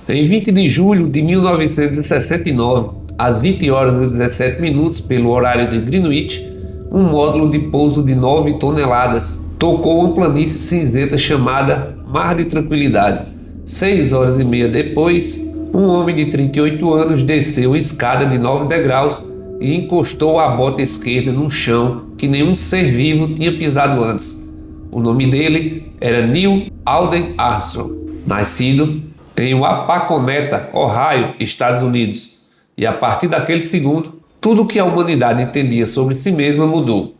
Em 20 de julho de 1969, às 20 horas e 17 minutos, pelo horário de Greenwich, um módulo de pouso de 9 toneladas tocou uma planície cinzenta chamada Mar de Tranquilidade. 6 horas e meia depois, um homem de 38 anos desceu uma escada de 9 degraus e encostou a bota esquerda num chão que nenhum ser vivo tinha pisado antes. O nome dele era Neil Alden Armstrong, nascido em Wapakoneta, Ohio, Estados Unidos. E a partir daquele segundo, tudo o que a humanidade entendia sobre si mesma mudou.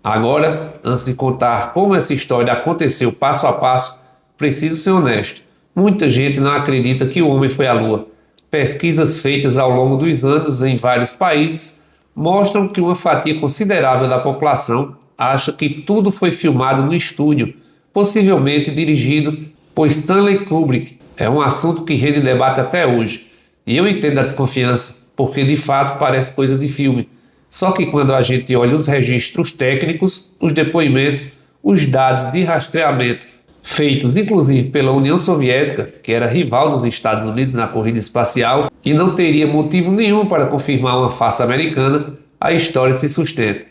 Agora, antes de contar como essa história aconteceu passo a passo, preciso ser honesto. Muita gente não acredita que o homem foi à Lua. Pesquisas feitas ao longo dos anos em vários países mostram que uma fatia considerável da população acha que tudo foi filmado no estúdio, possivelmente dirigido por Stanley Kubrick. É um assunto que rende debate até hoje. E eu entendo a desconfiança, porque de fato parece coisa de filme. Só que quando a gente olha os registros técnicos, os depoimentos, os dados de rastreamento, feitos inclusive pela União Soviética, que era rival dos Estados Unidos na corrida espacial, e não teria motivo nenhum para confirmar uma farsa americana, a história se sustenta.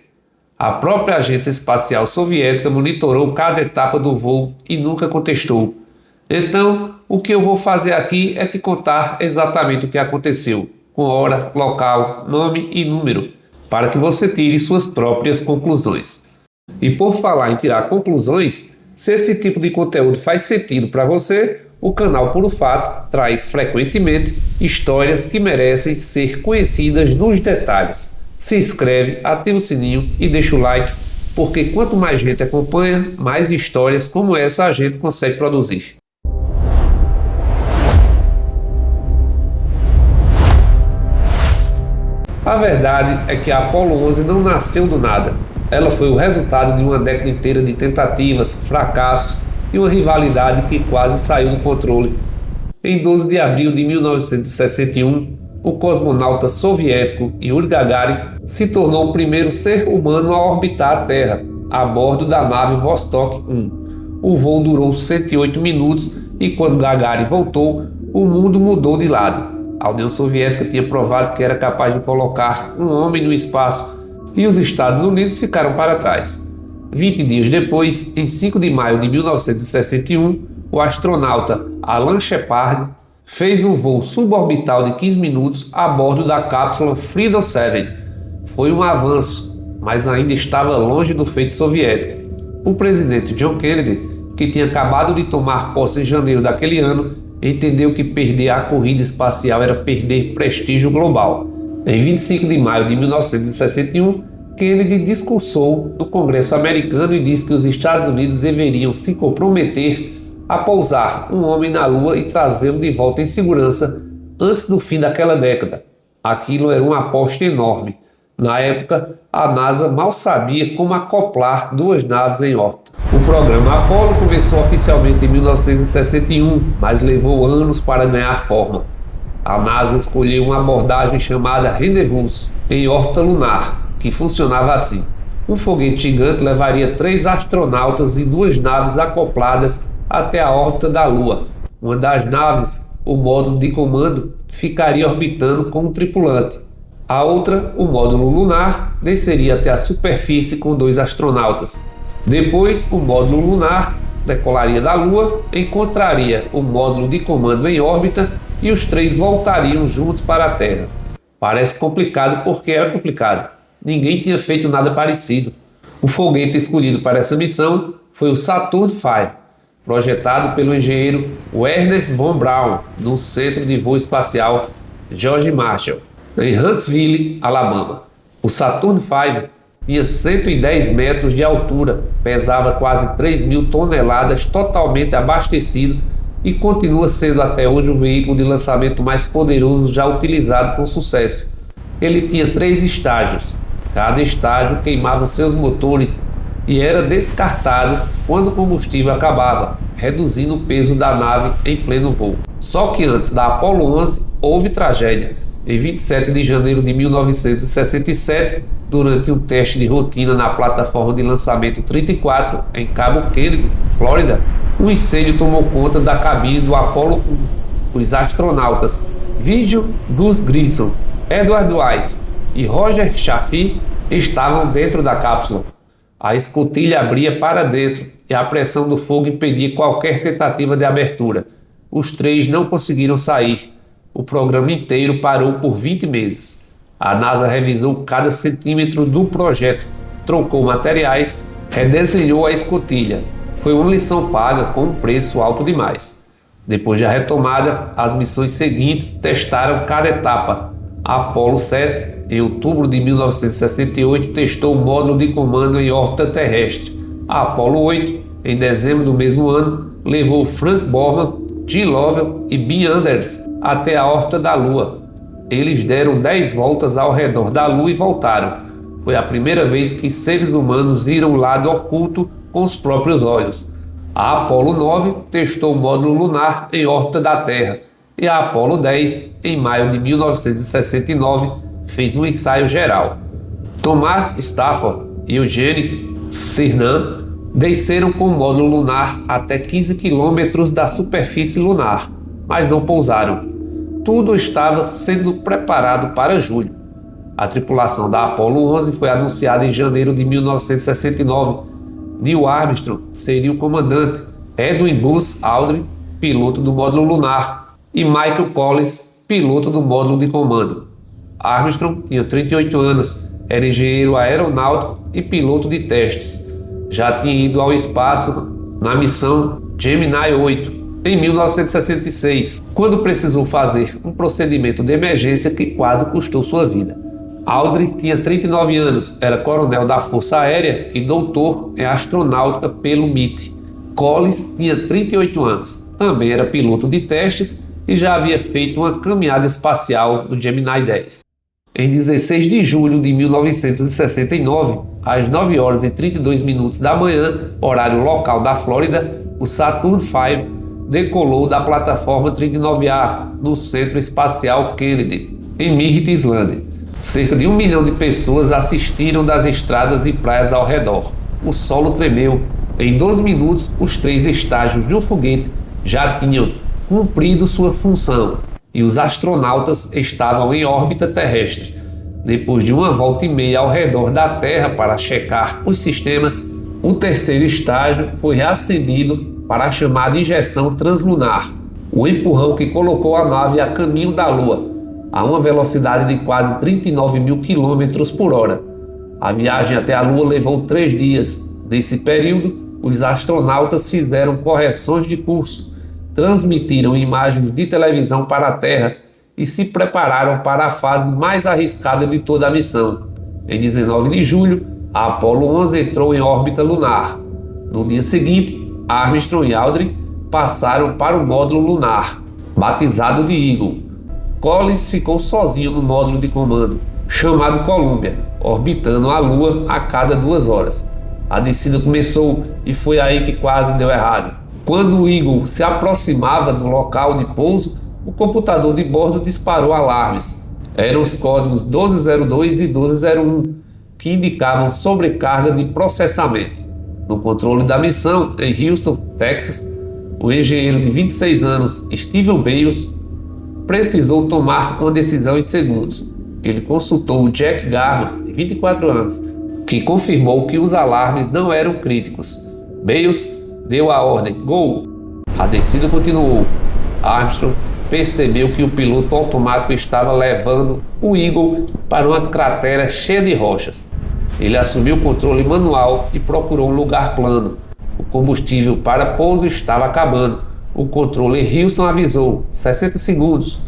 A própria Agência Espacial Soviética monitorou cada etapa do voo e nunca contestou. Então, o que eu vou fazer aqui é te contar exatamente o que aconteceu, com hora, local, nome e número, para que você tire suas próprias conclusões. E por falar em tirar conclusões, se esse tipo de conteúdo faz sentido para você, o canal Puro Fato traz frequentemente histórias que merecem ser conhecidas nos detalhes. Se inscreve, ativa o sininho e deixa o like, porque quanto mais gente acompanha, mais histórias como essa a gente consegue produzir. A verdade é que a Apollo 11 não nasceu do nada. Ela foi o resultado de uma década inteira de tentativas, fracassos e uma rivalidade que quase saiu do controle. Em 12 de abril de 1961, o cosmonauta soviético Yuri Gagarin se tornou o primeiro ser humano a orbitar a Terra, a bordo da nave Vostok 1. O voo durou 108 minutos e quando Gagarin voltou, o mundo mudou de lado. A União Soviética tinha provado que era capaz de colocar um homem no espaço e os Estados Unidos ficaram para trás. 20 dias depois, em 5 de maio de 1961, o astronauta Alan Shepard fez um voo suborbital de 15 minutos a bordo da cápsula Freedom 7. Foi um avanço, mas ainda estava longe do feito soviético. O presidente John Kennedy, que tinha acabado de tomar posse em janeiro daquele ano, entendeu que perder a corrida espacial era perder prestígio global. Em 25 de maio de 1961, Kennedy discursou no Congresso americano e disse que os Estados Unidos deveriam se comprometer a pousar um homem na Lua e trazê-lo de volta em segurança antes do fim daquela década. Aquilo era uma aposta enorme. Na época, a NASA mal sabia como acoplar duas naves em órbita. O programa Apollo começou oficialmente em 1961, mas levou anos para ganhar forma. A NASA escolheu uma abordagem chamada Rendezvous, em órbita lunar, que funcionava assim. Um foguete gigante levaria 3 astronautas e 2 naves acopladas até a órbita da Lua. Uma das naves, o módulo de comando, ficaria orbitando com um tripulante. A outra, o módulo lunar, desceria até a superfície com 2 astronautas. Depois, o módulo lunar decolaria da Lua, encontraria o módulo de comando em órbita e os 3 voltariam juntos para a Terra. Parece complicado porque era complicado. Ninguém tinha feito nada parecido. O foguete escolhido para essa missão foi o Saturn V, projetado pelo engenheiro Wernher von Braun, no Centro de Voo Espacial George Marshall, em Huntsville, Alabama. O Saturn V tinha 110 metros de altura, pesava quase 3.000 toneladas, totalmente abastecido e continua sendo até hoje o veículo de lançamento mais poderoso já utilizado com sucesso. Ele tinha 3 estágios. Cada estágio queimava seus motores e era descartado quando o combustível acabava, reduzindo o peso da nave em pleno voo. Só que antes da Apollo 11 houve tragédia. Em 27 de janeiro de 1967, durante um teste de rotina na plataforma de lançamento 34 em Cabo Kennedy, Flórida, um incêndio tomou conta da cabine do Apollo 1. os astronautas Virgil Gus Grissom, Edward White e Roger Chaffee estavam dentro da cápsula. A escotilha abria para dentro e a pressão do fogo impedia qualquer tentativa de abertura. Os três não conseguiram sair. O programa inteiro parou por 20 meses. A NASA revisou cada centímetro do projeto, trocou materiais, redesenhou a escotilha. Foi uma lição paga com um preço alto demais. Depois da retomada, as missões seguintes testaram cada etapa. A Apollo 7, em outubro de 1968, testou o módulo de comando em órbita terrestre. A Apollo 8, em dezembro do mesmo ano, levou Frank Borman, Jim Lovell e Bill Anders até a órbita da Lua. Eles deram 10 voltas ao redor da Lua e voltaram. Foi a primeira vez que seres humanos viram o lado oculto com os próprios olhos. A Apollo 9 testou o módulo lunar em órbita da Terra e a Apollo 10, em maio de 1969, fez um ensaio geral. Thomas Stafford e Eugene Cernan desceram com o módulo lunar até 15 quilômetros da superfície lunar, mas não pousaram. Tudo estava sendo preparado para julho. A tripulação da Apollo 11 foi anunciada em janeiro de 1969. Neil Armstrong seria o comandante, Edwin Buzz Aldrin, piloto do módulo lunar, e Michael Collins, piloto do módulo de comando. Armstrong tinha 38 anos, era engenheiro aeronáutico e piloto de testes. Já tinha ido ao espaço na missão Gemini 8 em 1966, quando precisou fazer um procedimento de emergência que quase custou sua vida. Aldrin tinha 39 anos, era coronel da Força Aérea e doutor em astronáutica pelo MIT. Collins tinha 38 anos, também era piloto de testes e já havia feito uma caminhada espacial no Gemini 10. Em 16 de julho de 1969, às 9 horas e 32 minutos da manhã, horário local da Flórida, o Saturn V decolou da plataforma 39A no Centro Espacial Kennedy, em Merritt Island. Cerca de 1 milhão de pessoas assistiram das estradas e praias ao redor. O solo tremeu. Em 12 minutos, os 3 estágios de um foguete já tinham cumprido sua função e os astronautas estavam em órbita terrestre. Depois de uma volta e meia ao redor da Terra para checar os sistemas, o terceiro estágio foi reacendido para a chamada injeção translunar, o empurrão que colocou a nave a caminho da Lua, a uma velocidade de quase 39 mil km por hora. A viagem até a Lua levou 3 dias. Nesse período, os astronautas fizeram correções de curso, transmitiram imagens de televisão para a Terra e se prepararam para a fase mais arriscada de toda a missão. Em 19 de julho, a Apollo 11 entrou em órbita lunar. No dia seguinte, Armstrong e Aldrin passaram para o módulo lunar, batizado de Eagle. Collins ficou sozinho no módulo de comando, chamado Columbia, orbitando a Lua a cada 2 horas. A descida começou e foi aí que quase deu errado. Quando o Eagle se aproximava do local de pouso, o computador de bordo disparou alarmes. Eram os códigos 1202 e 1201, que indicavam sobrecarga de processamento. No controle da missão, em Houston, Texas, o engenheiro de 26 anos, Steven Bales, precisou tomar uma decisão em segundos. Ele consultou o Jack Garman, de 24 anos, que confirmou que os alarmes não eram críticos. Bales deu a ordem "Go!". A descida continuou. Armstrong percebeu que o piloto automático estava levando o Eagle para uma cratera cheia de rochas. Ele assumiu o controle manual e procurou um lugar plano. O combustível para pouso estava acabando. O controle Houston avisou 60 segundos.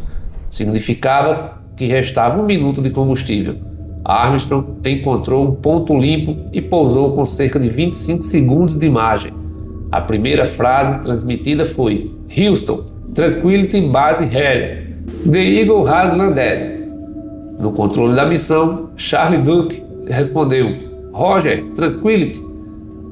Significava que restava 1 minuto de combustível. Armstrong encontrou um ponto limpo e pousou com cerca de 25 segundos de margem. A primeira frase transmitida foi: "Houston, Tranquility Base Here. The Eagle has landed." No controle da missão, Charlie Duke respondeu: "Roger, Tranquility.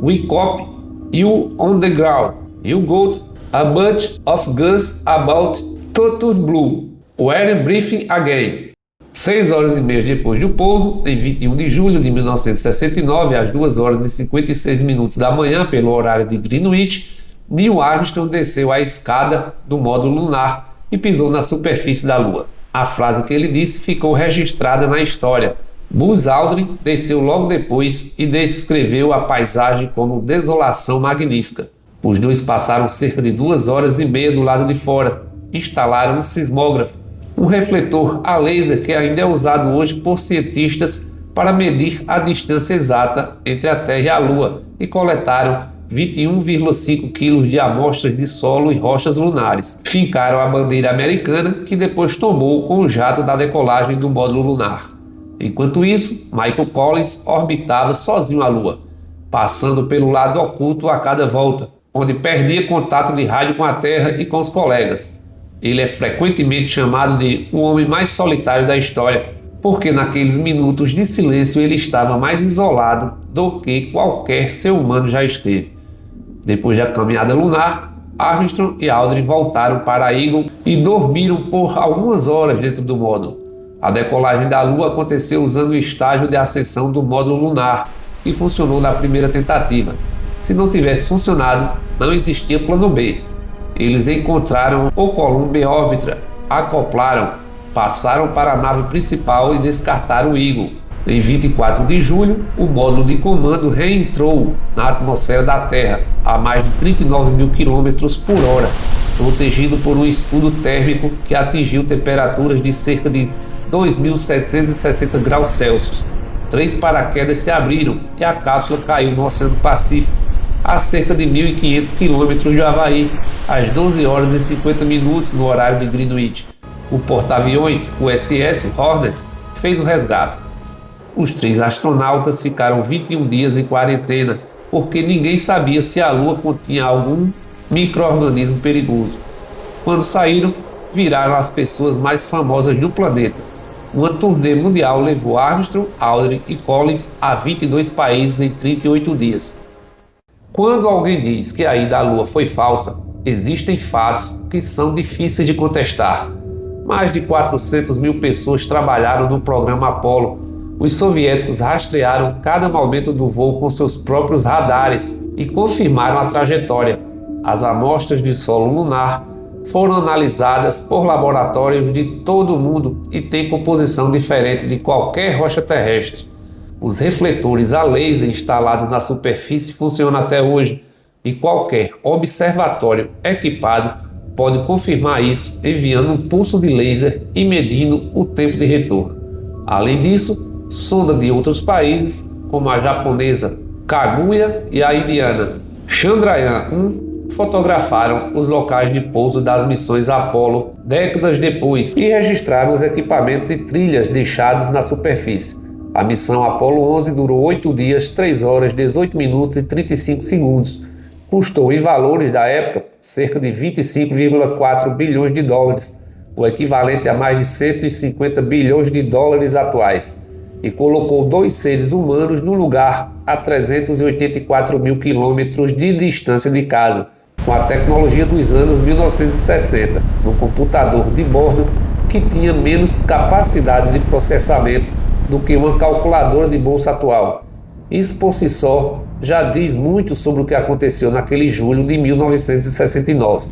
We copy you on the ground. You got a bunch of gas about Turtle Blue. We're briefing again." 6 horas e meia depois do pouso, em 21 de julho de 1969, às 2 horas e 56 minutos da manhã, pelo horário de Greenwich, Neil Armstrong desceu a escada do módulo lunar e pisou na superfície da Lua. A frase que ele disse ficou registrada na história. Buzz Aldrin desceu logo depois e descreveu a paisagem como desolação magnífica. Os dois passaram cerca de 2 horas e meia do lado de fora. Instalaram um sismógrafo, um refletor a laser que ainda é usado hoje por cientistas para medir a distância exata entre a Terra e a Lua, e coletaram 21,5 quilos de amostras de solo e rochas lunares. Fincaram a bandeira americana, que depois tombou com o jato da decolagem do módulo lunar. Enquanto isso, Michael Collins orbitava sozinho a Lua, passando pelo lado oculto a cada volta, onde perdia contato de rádio com a Terra e com os colegas. Ele é frequentemente chamado de o homem mais solitário da história, porque naqueles minutos de silêncio ele estava mais isolado do que qualquer ser humano já esteve. Depois da caminhada lunar, Armstrong e Aldrin voltaram para a Eagle e dormiram por algumas horas dentro do módulo. A decolagem da Lua aconteceu usando o estágio de ascensão do módulo lunar, que funcionou na primeira tentativa. Se não tivesse funcionado, não existia plano B. Eles encontraram o Columbia em órbita, acoplaram, passaram para a nave principal e descartaram o Eagle. Em 24 de julho, o módulo de comando reentrou na atmosfera da Terra a mais de 39 mil km por hora, protegido por um escudo térmico que atingiu temperaturas de cerca de 2.760 graus Celsius. 3 paraquedas se abriram e a cápsula caiu no Oceano Pacífico, a cerca de 1.500 km de Havaí, às 12 horas e 50 minutos no horário de Greenwich. O porta-aviões USS Hornet fez o resgate. Os 3 astronautas ficaram 21 dias em quarentena, porque ninguém sabia se a Lua continha algum micro-organismo perigoso. Quando saíram, viraram as pessoas mais famosas do planeta. Uma turnê mundial levou Armstrong, Aldrin e Collins a 22 países em 38 dias. Quando alguém diz que a ida à Lua foi falsa, existem fatos que são difíceis de contestar. Mais de 400 mil pessoas trabalharam no programa Apollo. Os soviéticos rastrearam cada momento do voo com seus próprios radares e confirmaram a trajetória. As amostras de solo lunar foram analisadas por laboratórios de todo o mundo e têm composição diferente de qualquer rocha terrestre. Os refletores a laser instalados na superfície funcionam até hoje, e qualquer observatório equipado pode confirmar isso enviando um pulso de laser e medindo o tempo de retorno. Além disso, sondas de outros países, como a japonesa Kaguya e a indiana Chandrayaan-1, fotografaram os locais de pouso das missões Apollo décadas depois e registraram os equipamentos e trilhas deixados na superfície. A missão Apollo 11 durou 8 dias, 3 horas, 18 minutos e 35 segundos. Custou, em valores da época, cerca de 25,4 bilhões de dólares, o equivalente a mais de 150 bilhões de dólares atuais, e colocou 2 seres humanos no lugar a 384 mil quilômetros de distância de casa, com a tecnologia dos anos 1960, no computador de bordo que tinha menos capacidade de processamento do que uma calculadora de bolsa atual. Isso por si só já diz muito sobre o que aconteceu naquele julho de 1969.